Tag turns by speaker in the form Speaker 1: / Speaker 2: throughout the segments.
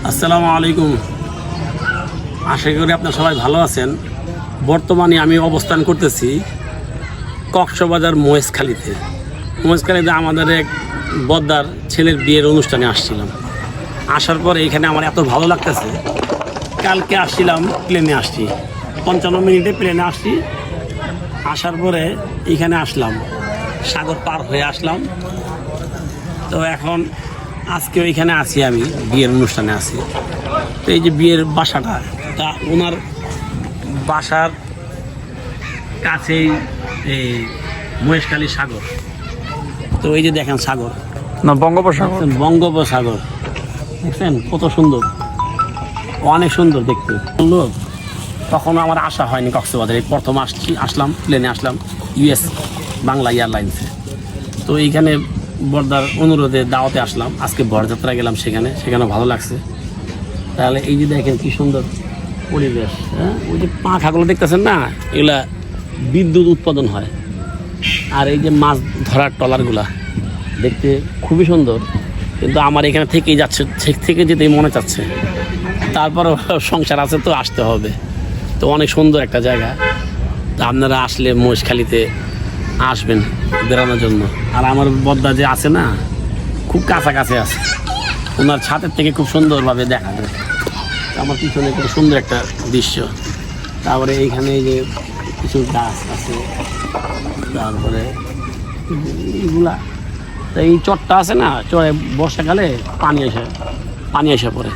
Speaker 1: আসসালামু আলাইকুম। আশা করি আপনারা সবাই ভালো আছেন। বর্তমানে আমি অবস্থান করতেছি কক্সবাজার মহেশখালীতে। আমাদের এক বদ্দার ছেলের বিয়ের অনুষ্ঠানে আসছিলাম। আসার পরে এখানে আমার এত ভালো লাগতেছে। কালকে আসছিলাম, প্লেনে আসছি, 55 মিনিটে প্লেনে আসছি। আসার পরে এখানে আসলাম, সাগর পার হয়ে আসলাম। তো এখন আজকে ওইখানে আছি, আমি বিয়ের অনুষ্ঠানে আছি। তো এই যে বিয়ের বাসাটা, তা ওনার বাসার কাছেই এই মহেশখালী সাগর। তো এই যে দেখেন সাগর,
Speaker 2: না বঙ্গোপসাগর,
Speaker 1: বঙ্গোপসাগর দেখছেন কত সুন্দর, অনেক সুন্দর দেখতে। সুন্দর, তখন আমার আসা হয়নি কক্সবাজারে, এই প্রথম আসলাম, প্লেনে আসলাম ইউএস বাংলা এয়ারলাইন্সে। তো এইখানে বর্দার অনুরোধে দাওয়াতে আসলাম, আজকে বরযাত্রা গেলাম, সেখানে ভালো লাগছে। তাহলে এই যে দেখেন কি সুন্দর পরিবেশ, হ্যাঁ, ওই যে পাখাগুলো দেখতেছেন না, এগুলা বিদ্যুৎ উৎপাদন হয়। আর এই যে মাছ ধরার ট্রলারগুলা দেখতে খুবই সুন্দর, কিন্তু আমার এখানে থেকেই যাচ্ছে, থেকে যেতেই মনে চাচ্ছে। তারপরও সংসার আছে, তো আসতে হবে। তো অনেক সুন্দর একটা জায়গা। তা আপনারা আসলে মহেশখালীতে আসবেন বেড়ানোর জন্য। আর আমার বদ্দা যে আছে না, খুব কাছাকাছি আছে, ওনার ছাদের থেকে খুব সুন্দরভাবে দেখা যায়। আমার পিছনে খুব সুন্দর একটা দৃশ্য। তারপরে এইখানে এই যে কিছু গাছ আছে, তারপরে এইগুলা, তো এই চরটা আছে না, চরে বর্ষাকালে পানি এসে পড়ে।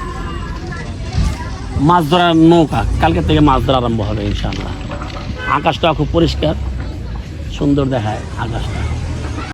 Speaker 1: মাছ ধরার নৌকা, কালকে থেকে মাছ ধরা আরম্ভ হবে ইনশাআল্লাহ। আকাশটা খুব পরিষ্কার, সুন্দর দেখায় আকাশটা।